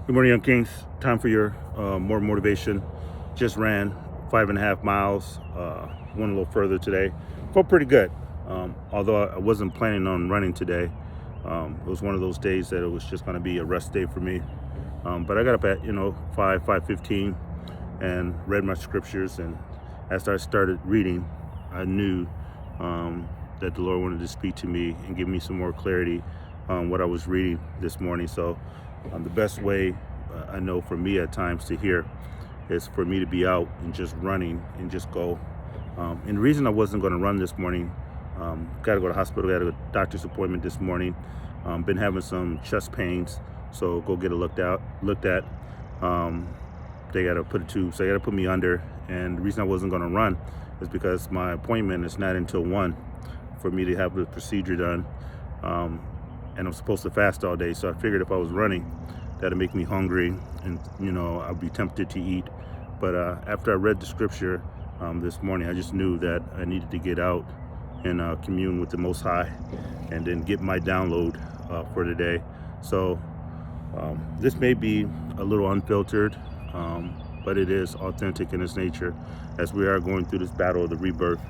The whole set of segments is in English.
Good morning, Young Kings. Time for your more motivation. Just ran 5.5 miles. Went a little further today. Felt pretty good. Although I wasn't planning on running today. It was one of those days that it was just going to be a rest day for me. But I got up at 5:15 and read my scriptures. And as I started reading, I knew that the Lord wanted to speak to me and give me some more clarity on what I was reading this morning. So the best way I know for me at times to hear is for me to be out and just running and just go. And the reason I wasn't going to run this morning, got to go to the hospital, got a doctor's appointment this morning. Been having some chest pains, so go get it looked at. They got to put a tube, so they got to put me under. And the reason I wasn't going to run is because my appointment is not until 1 for me to have the procedure done. And I'm supposed to fast all day, so I figured if I was running, that'd make me hungry, and I'd be tempted to eat. But after I read the scripture this morning, I just knew that I needed to get out and commune with the Most High, and then get my download for the day. So this may be a little unfiltered, but it is authentic in its nature, as we are going through this battle of the rebirth,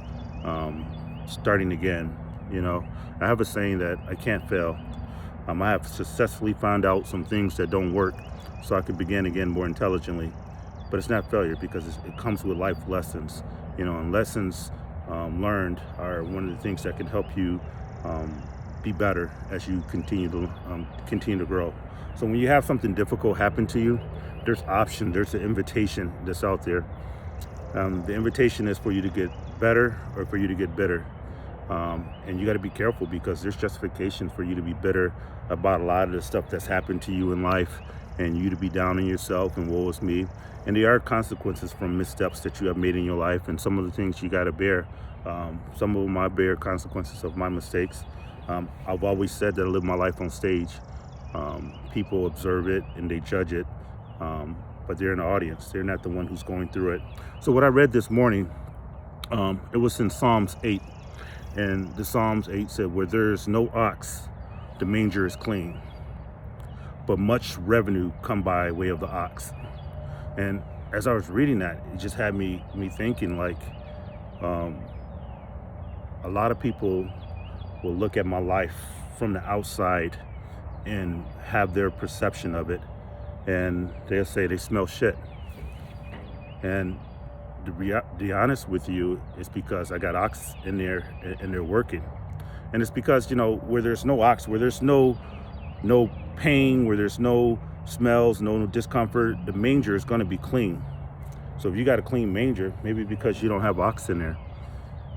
starting again. I have a saying that I can't fail. I have successfully found out some things that don't work, so I can begin again more intelligently. But it's not failure, because it comes with life lessons. And lessons learned are one of the things that can help you be better as you continue to grow. So when you have something difficult happen to you, there's option, there's an invitation that's out there. The invitation is for you to get better or for you to get bitter. And you got to be careful, because there's justification for you to be bitter about a lot of the stuff that's happened to you in life, and you to be down on yourself and woe is me. And there are consequences from missteps that you have made in your life, and some of the things you got to bear. Some of them I bear consequences of my mistakes. I've always said that I live my life on stage. People observe it and they judge it, but they're in the audience. They're not the one who's going through it. So what I read this morning, it was in Psalms 8. And the Psalms 8 said, where there's no ox, the manger is clean, but much revenue come by way of the ox. And as I was reading that, it just had me thinking, like, a lot of people will look at my life from the outside and have their perception of it, and they'll say they smell shit. And to be honest with you, it's because I got ox in there and they're working. And it's because, where there's no ox, where there's no pain, where there's no smells, no discomfort, the manger is going to be clean. So if you got a clean manger, maybe because you don't have ox in there,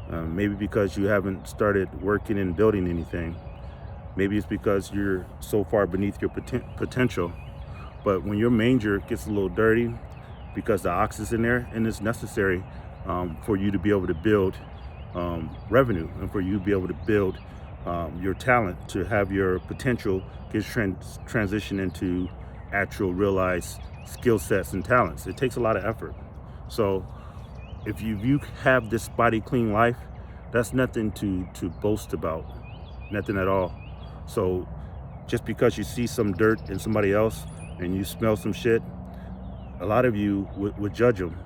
maybe because you haven't started working and building anything, maybe it's because you're so far beneath your potential. But when your manger gets a little dirty, because the ox is in there, and it's necessary for you to be able to build revenue, and for you to be able to build your talent, to have your potential get transition into actual realized skill sets and talents. It takes a lot of effort. So if you have this body clean life, that's nothing to boast about, nothing at all. So just because you see some dirt in somebody else and you smell some shit, a lot of you would judge them.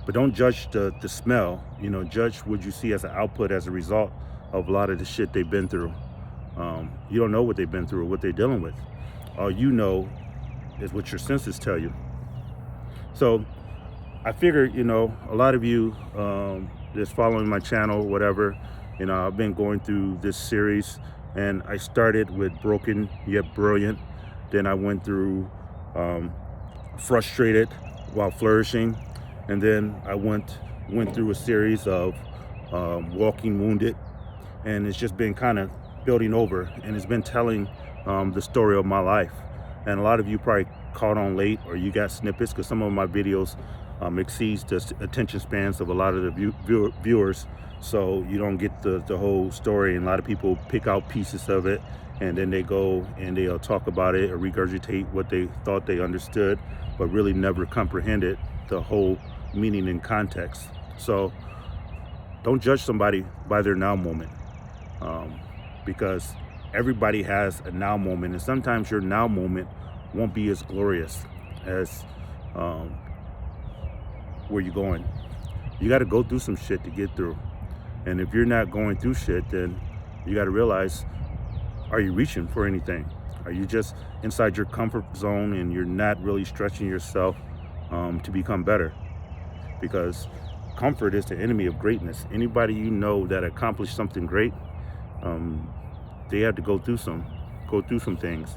But don't judge the smell. Judge what you see as an output, as a result of a lot of the shit they've been through. You don't know what they've been through or what they're dealing with. All you know is what your senses tell you. So I figured, a lot of you that's following my channel, whatever, I've been going through this series, and I started with Broken Yet Brilliant. Then I went through Frustrated While Flourishing, and then I went through a series of Walking Wounded, and it's just been kind of building over, and it's been telling the story of my life. And a lot of you probably caught on late, or you got snippets, because some of my videos exceeds the attention spans of a lot of the viewers, so you don't get the whole story. And a lot of people pick out pieces of it, and then they go and they'll talk about it or regurgitate what they thought they understood, but really never comprehended the whole meaning and context. So don't judge somebody by their now moment, because everybody has a now moment, and sometimes your now moment won't be as glorious as where you're going. You got to go through some shit to get through. And if you're not going through shit, then you got to realize, are you reaching for anything? Are you just inside your comfort zone and you're not really stretching yourself to become better? Because comfort is the enemy of greatness. Anybody you know that accomplished something great, they had to go through some things.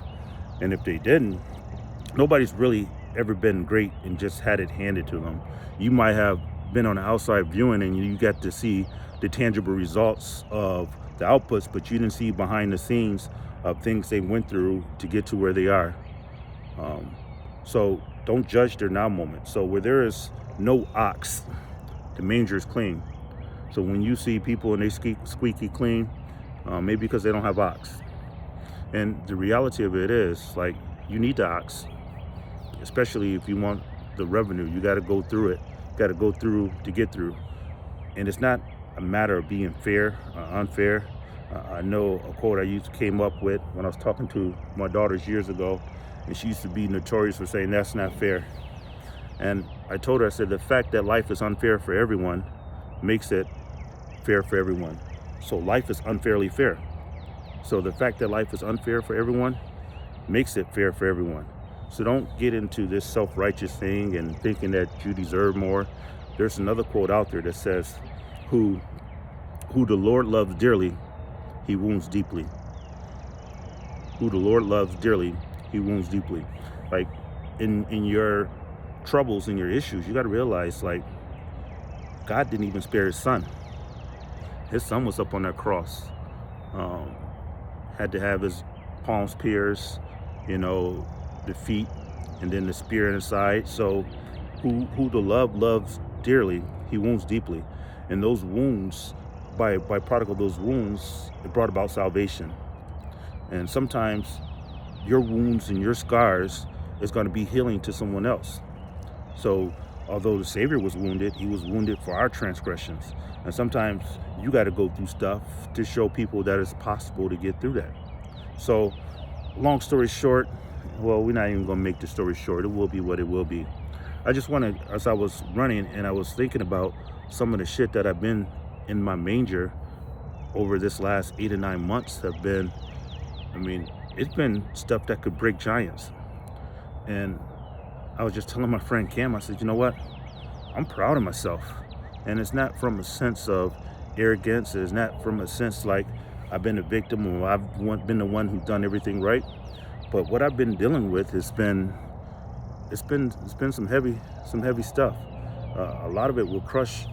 And if they didn't, nobody's really ever been great and just had it handed to them. You might have been on the outside viewing and you got to see the tangible results of the outputs, but you didn't see behind the scenes of things they went through to get to where they are. So don't judge their now moment. So where there is no ox, the manger is clean. So when you see people and they squeaky clean, maybe because they don't have ox. And the reality of it is, like, you need the ox, especially if you want the revenue. You got to go through it. You got to go through to get through. And it's not a matter of being fair or unfair. I know a quote came up with when I was talking to my daughters years ago, and she used to be notorious for saying that's not fair. And I told her, I said, the fact that life is unfair for everyone makes it fair for everyone. So life is unfairly fair. So the fact that life is unfair for everyone makes it fair for everyone. So don't get into this self-righteous thing and thinking that you deserve more. There's another quote out there that says, who the Lord loves dearly, he wounds deeply. Who the Lord loves dearly, he wounds deeply. Like in your troubles and your issues, you got to realize, like, God didn't even spare his son. His son was up on that cross. Had to have his palms pierced, the feet, and then the spear in the side. So who the Lord loves dearly, he wounds deeply. And those wounds, by product of those wounds, it brought about salvation. And sometimes your wounds and your scars is going to be healing to someone else. So although the Savior was wounded, he was wounded for our transgressions. And sometimes you got to go through stuff to show people that it's possible to get through that. So long story short, well, we're not even going to make the story short. It will be what it will be. I just wanted, as I was running and I was thinking about some of the shit that I've been in my manger over this last 8 or 9 months have been, it's been stuff that could break giants. And I was just telling my friend Cam, I said, you know what? I'm proud of myself. And it's not from a sense of arrogance. It's not from a sense like I've been a victim or I've been the one who's done everything right. But what I've been dealing with has been, it's been some heavy stuff. A lot of it will crush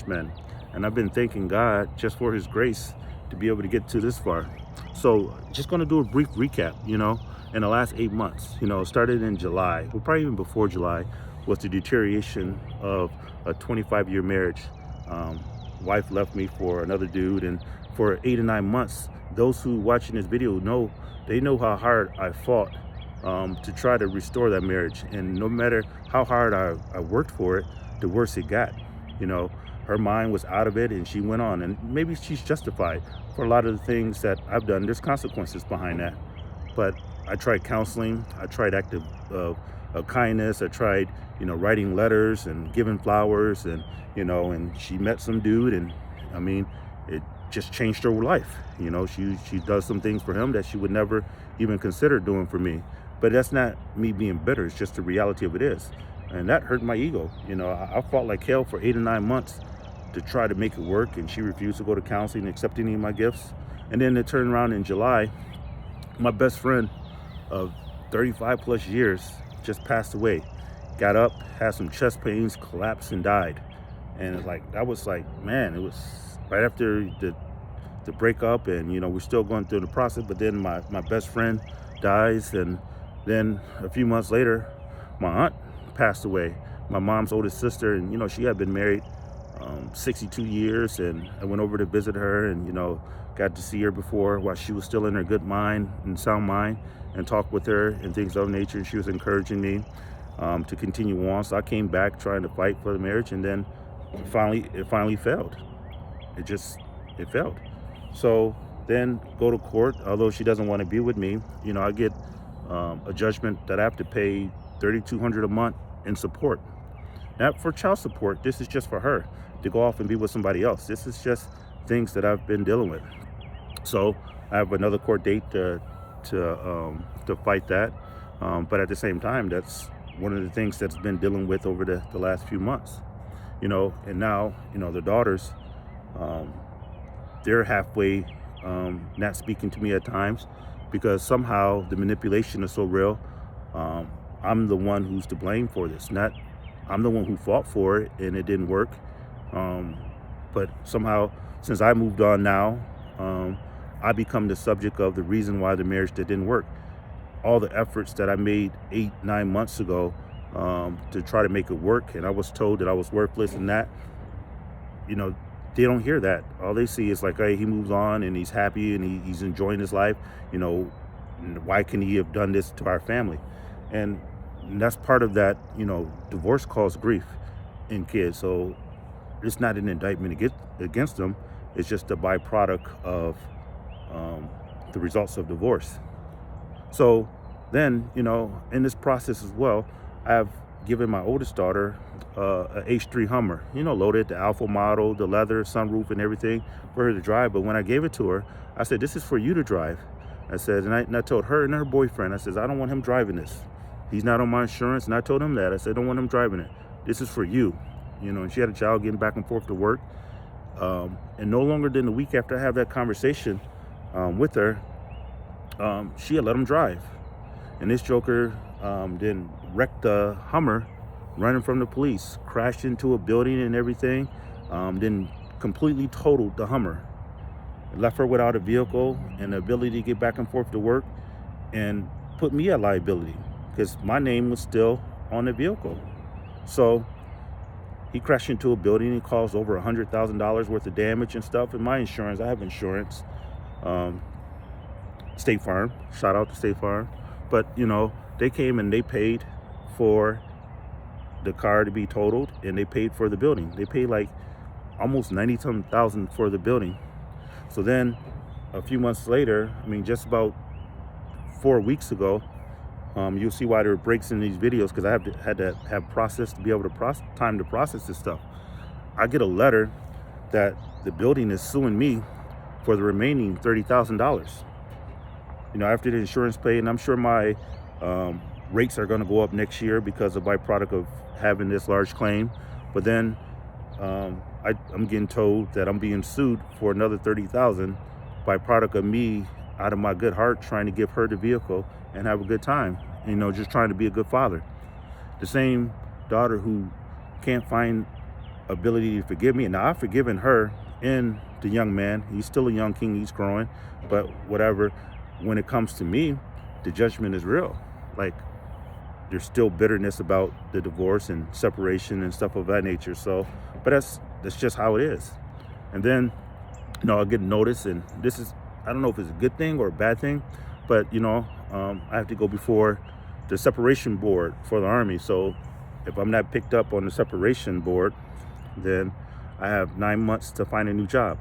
men. And I've been thanking God just for his grace to be able to get to this far. So just going to do a brief recap, in the last 8 months. It started in July, well, probably even before July, was the deterioration of a 25-year marriage. Wife left me for another dude, and for 8 or 9 months, those who watching this video know how hard I fought to try to restore that marriage. And no matter how hard I worked for it, the worse it got. Her mind was out of it and she went on, and maybe she's justified for a lot of the things that I've done. There's consequences behind that. But I tried counseling, I tried active kindness, I tried, writing letters and giving flowers, and, and she met some dude, and it just changed her life. She does some things for him that she would never even consider doing for me. But that's not me being bitter, it's just the reality of it is. And that hurt my ego. I fought like hell for 8 or 9 months to try to make it work, and she refused to go to counseling and accept any of my gifts. And then it turned around in July, my best friend of 35 plus years just passed away. Got up, had some chest pains, collapsed, and died. And that was man, it was right after the breakup, and we're still going through the process. But then my best friend dies, and then a few months later, my aunt passed away, my mom's oldest sister. And she had been married 62 years, and I went over to visit her, and got to see her before while she was still in her good mind and sound mind, and talk with her and things of nature. She was encouraging me to continue on. So I came back trying to fight for the marriage, and then it finally failed. It failed. So then go to court. Although she doesn't want to be with me, I get a judgment that I have to pay $3,200 a month in support. Not for child support. This is just for her to go off and be with somebody else. This is just things that I've been dealing with. So I have another court date to fight that. But at the same time, that's one of the things that's been dealing with over the last few months. And now, the daughters, they're halfway not speaking to me at times because somehow the manipulation is so real. I'm the one who's to blame for this. I'm the one who fought for it and it didn't work. But somehow, since I moved on now, I become the subject of the reason why the marriage didn't work. All the efforts that I made 8-9 months ago to try to make it work, and I was told that I was worthless and that, they don't hear that. All they see is like, hey, he moves on and he's happy and he's enjoying his life. Why can he have done this to our family? And that's part of that, divorce caused grief in kids. So it's not an indictment against them. It's just a byproduct of the results of divorce. So then, in this process as well, I've given my oldest daughter a H3 Hummer, loaded, the alpha model, the leather, sunroof and everything for her to drive. But when I gave it to her, I said, this is for you to drive. I said, and I told her and her boyfriend, I said, I don't want him driving this. He's not on my insurance. And I told him that. I said, I don't want him driving it. This is for you. And she had a child getting back and forth to work. And no longer than a week after I had that conversation with her, she had let him drive. And this joker then wrecked the Hummer running from the police, crashed into a building and everything, then completely totaled the Hummer. Left her without a vehicle and the ability to get back and forth to work, and put me at liability because my name was still on the vehicle. So he crashed into a building and caused over $100,000 worth of damage and stuff. And my insurance, I have insurance, State Farm, shout out to State Farm. But, they came and they paid for the car to be totaled and they paid for the building. They paid like almost $90,000 for the building. So then a few months later, just about 4 weeks ago, you'll see why there are breaks in these videos because I had to have process to be able to process this stuff. I get a letter that the building is suing me for the remaining $30,000. After the insurance pay, and I'm sure my rates are going to go up next year because of byproduct of having this large claim. But then I'm getting told that I'm being sued for another $30,000 by product of me out of my good heart trying to give her the vehicle and have a good time, just trying to be a good father. The same daughter who can't find ability to forgive me. And now I've forgiven her and the young man. He's still a young king, he's growing, but whatever. When it comes to me, the judgment is real. Like, there's still bitterness about the divorce and separation and stuff of that nature. So, but that's just how it is. And then, I'll get notice, and this is, I don't know if it's a good thing or a bad thing, but I have to go before the separation board for the Army. So if I'm not picked up on the separation board, then I have 9 months to find a new job,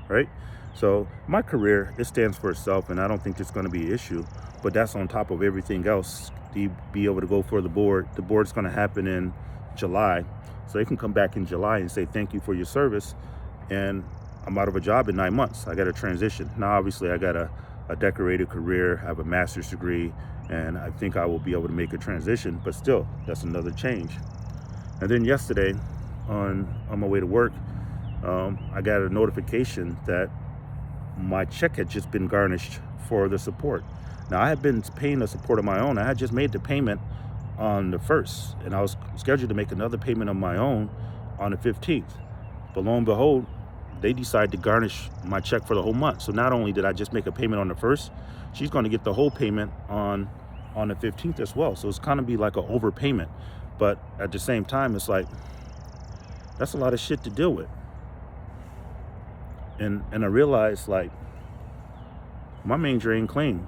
right? So my career, it stands for itself, and I don't think it's going to be an issue. But that's on top of everything else. To be able to go for the board. The board's going to happen in July. So they can come back in July and say, thank you for your service. And I'm out of a job in 9 months. I got to transition. Now, obviously, I got a decorated career. I have a master's degree. And I think I will be able to make a transition. But still, that's another change. And then yesterday, on my way to work, I got a notification that my check had just been garnished for the support. Now, I had been paying the support on my own. I had just made the payment on the 1st, and I was scheduled to make another payment on my own on the 15th. But lo and behold, they decided to garnish my check for the whole month. So not only did I just make a payment on the 1st, she's going to get the whole payment on the 15th as well. So it's kind of be like an overpayment. But at the same time, it's like, that's a lot of shit to deal with. And I realized, like, my main drain clean.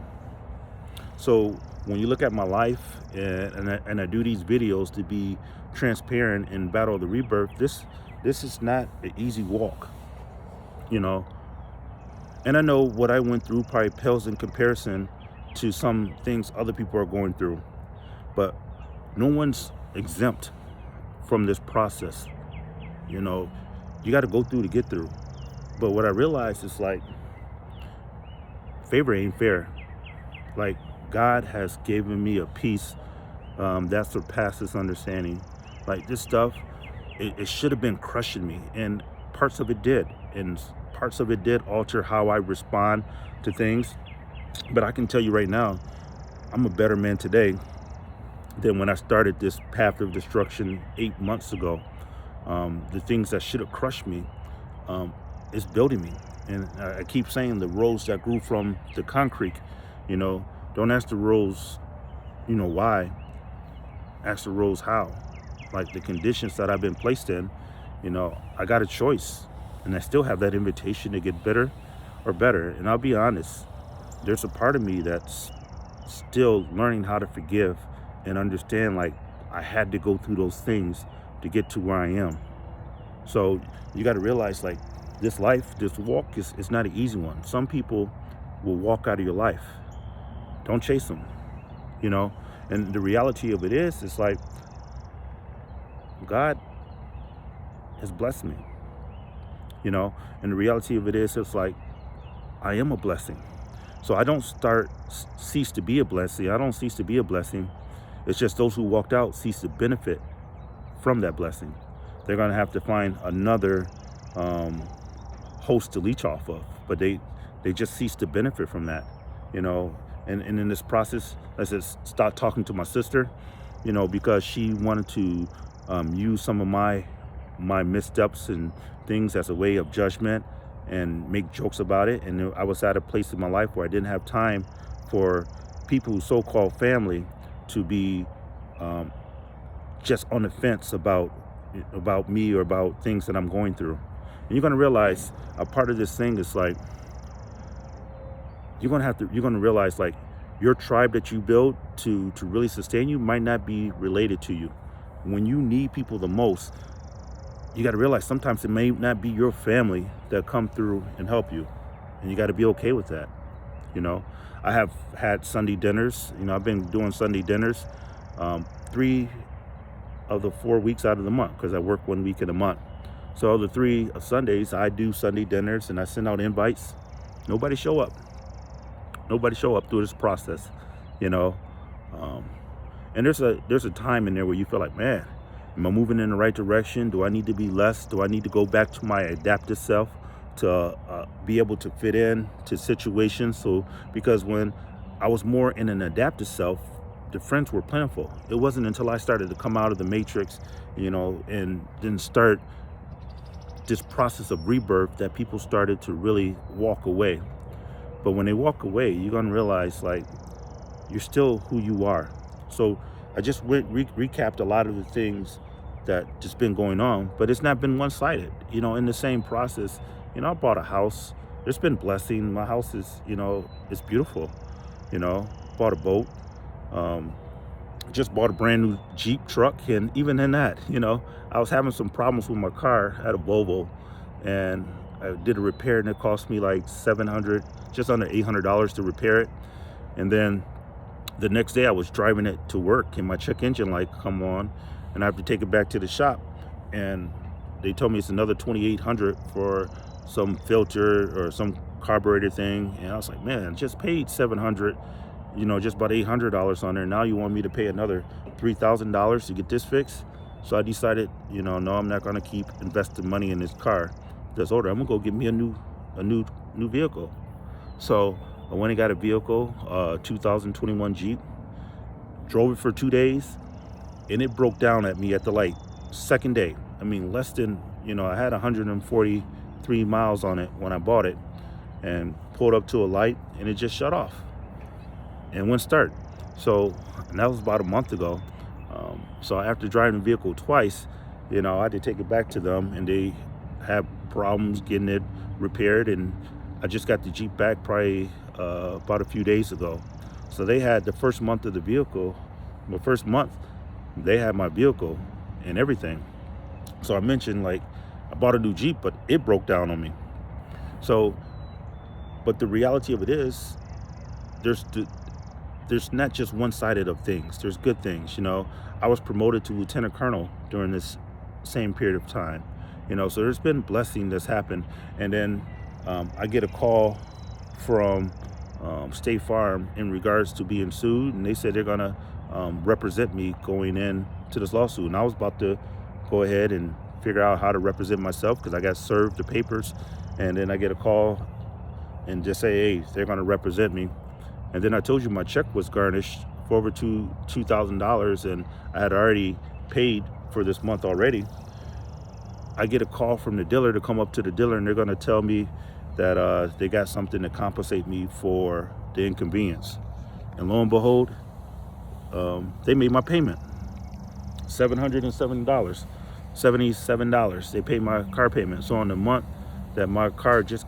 So when you look at my life and I do these videos to be transparent and battle the rebirth, this is not an easy walk, And I know what I went through probably pales in comparison to some things other people are going through, but no one's exempt from this process. You know, you got to go through to get through. But what I realized is like, favor ain't fair. Like, God has given me a peace that surpasses understanding. Like, this stuff, it should have been crushing me, and parts of it did, and parts of it did alter how I respond to things. But I can tell you right now, I'm a better man today than when I started this path of destruction 8 months ago. The things that should have crushed me is building me. And I keep saying the rose that grew from the concrete, you know, don't ask the rose, you know, why, ask the rose how. Like, the conditions that I've been placed in, you know, I got a choice, and I still have that invitation to get better or better. And I'll be honest, there's a part of me that's still learning how to forgive and understand, like, I had to go through those things to get to where I am. So you got to realize, like, this life, this walk is not an easy one. Some people will walk out of your life. Don't chase them, you know. And the reality of it is, it's like, God has blessed me, you know. And the reality of it is, it's like, I am a blessing. So I don't cease to be a blessing. I don't cease to be a blessing. It's just those who walked out cease to benefit from that blessing. They're going to have to find another host to leech off of, but they just cease to benefit from that, you know. And in this process, I just start talking to my sister, you know, because she wanted to use some of my missteps and things as a way of judgment and make jokes about it. And I was at a place in my life where I didn't have time for people who so-called family to be just on the fence about me or about things that I'm going through. And you're going to realize a part of this thing is like, you're going to realize, like, your tribe that you build to really sustain you might not be related to you. When you need people the most, you got to realize sometimes it may not be your family that come through and help you. And you got to be okay with that. You know, I have had Sunday dinners. You know, I've been doing Sunday dinners 3 of the 4 weeks out of the month, because I work 1 week in a month. So the 3 Sundays, I do Sunday dinners and I send out invites. Nobody show up. Nobody show up through this process, you know. And there's a time in there where you feel like, man, am I moving in the right direction? Do I need to be less? Do I need to go back to my adaptive self to be able to fit in to situations? So, because when I was more in an adaptive self, the friends were plentiful. It wasn't until I started to come out of the matrix, you know, and then start this process of rebirth that people started to really walk away. But when they walk away, you're going to realize, like, you're still who you are. So I just recapped a lot of the things that just been going on, but it's not been one-sided. You know, in the same process, you know, I bought a house. There's been blessing. My house is, you know, it's beautiful. You know, bought a boat. Just bought a brand new Jeep truck. And even in that, you know, I was having some problems with my car. I had a Volvo, and I did a repair, and it cost me like $700, just under $800 to repair it. And then the next day I was driving it to work, and my check engine light come on, and I have to take it back to the shop. And they told me it's another $2,800 for some filter or some carburetor thing. And I was like, man, I just paid $700, you know, just about $800 on there. Now you want me to pay another $3,000 to get this fixed? So I decided, you know, no, I'm not going to keep investing money in this car that's older. I'm gonna go get me a new vehicle. So I went and got a vehicle, 2021 Jeep, drove it for 2 days, and it broke down at me at the like second day. I mean, less than, you know, I had 143 miles on it when I bought it, and pulled up to a light, and it just shut off and wouldn't start. So, and that was about a month ago. So after driving the vehicle twice, you know, I had to take it back to them, and they had problems getting it repaired. And I just got the Jeep back probably about a few days ago. So they had the first month of the vehicle, the first month, they had my vehicle and everything. So I mentioned, like, I bought a new Jeep, but it broke down on me. So, but the reality of it is, there's not just one sided of things. There's good things, I was promoted to lieutenant colonel during this same period of time, so there's been blessing that's happened. And then I get a call from State Farm in regards to being sued, and they said they're gonna represent me going in to this lawsuit. And I was about to go ahead and figure out how to represent myself because I got served the papers, and then I get a call and just say, hey, they're gonna represent me. And then I told you my check was garnished for over $2,000, and I had already paid for this month already. I get a call from the dealer to come up to the dealer, and they're gonna tell me that they got something to compensate me for the inconvenience. And lo and behold, they made my payment, $77. They paid my car payment. So on the month that my check just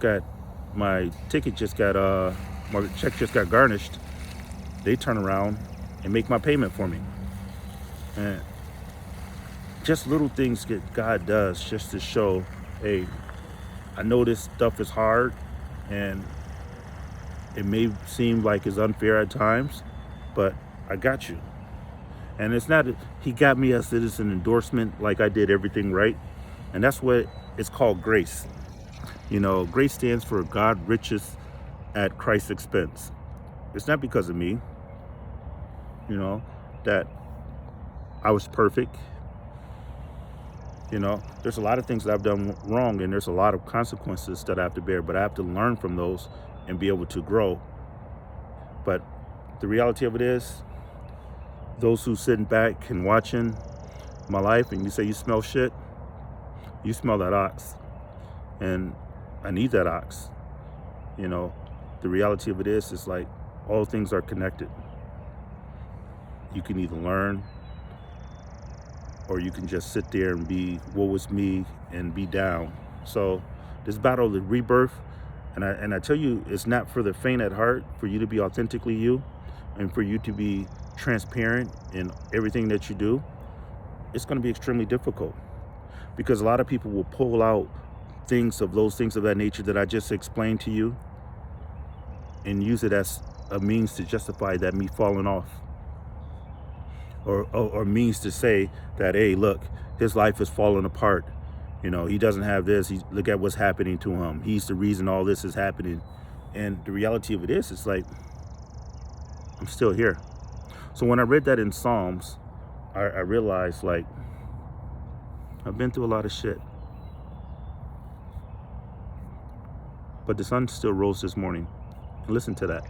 got garnished, they turn around and make my payment for me. And just little things that God does just to show, hey, I know this stuff is hard and it may seem like it's unfair at times, but I got you. And it's not, he got me as it is an endorsement like I did everything right. And that's what it's called, grace. Grace stands for God riches at Christ's expense. It's not because of me, that I was perfect. There's a lot of things that I've done wrong, and there's a lot of consequences that I have to bear, but I have to learn from those and be able to grow. But the reality of it is, those who sitting back and watching my life and you say you smell shit, you smell that ox. And I need that ox. The reality of it is, it's like all things are connected. You can either learn, or you can just sit there and be woe is me and be down. So this battle of the rebirth, and I tell you, it's not for the faint at heart, for you to be authentically you and for you to be transparent in everything that you do. It's going to be extremely difficult because a lot of people will pull out those things of that nature that I just explained to you and use it as a means to justify that me falling off. Or means to say that, hey, look, his life is falling apart. He doesn't have this. Look at what's happening to him. He's the reason all this is happening. And the reality of it is, it's like, I'm still here. So when I read that in Psalms, I realized, like, I've been through a lot of shit. But the sun still rose this morning. And listen to that.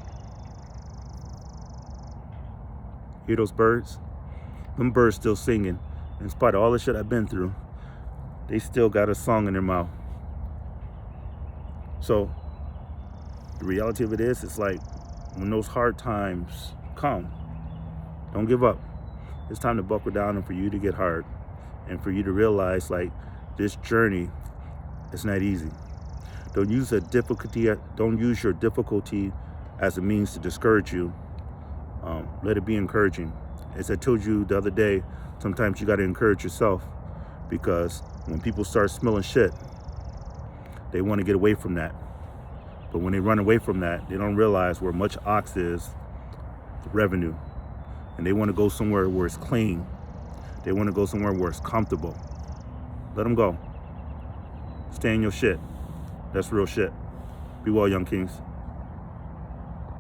Hear those birds? Them birds still singing. In spite of all the shit I've been through, they still got a song in their mouth. So the reality of it is, it's like when those hard times come, don't give up. It's time to buckle down and for you to get hard and for you to realize, like, this journey is not easy. Don't use your difficulty as a means to discourage you. Let it be encouraging. As I told you the other day, sometimes you got to encourage yourself, because when people start smelling shit, they want to get away from that. But when they run away from that, they don't realize where much ox is, the revenue. And they want to go somewhere where it's clean. They want to go somewhere where it's comfortable. Let them go. Stay in your shit. That's real shit. Be well, young kings.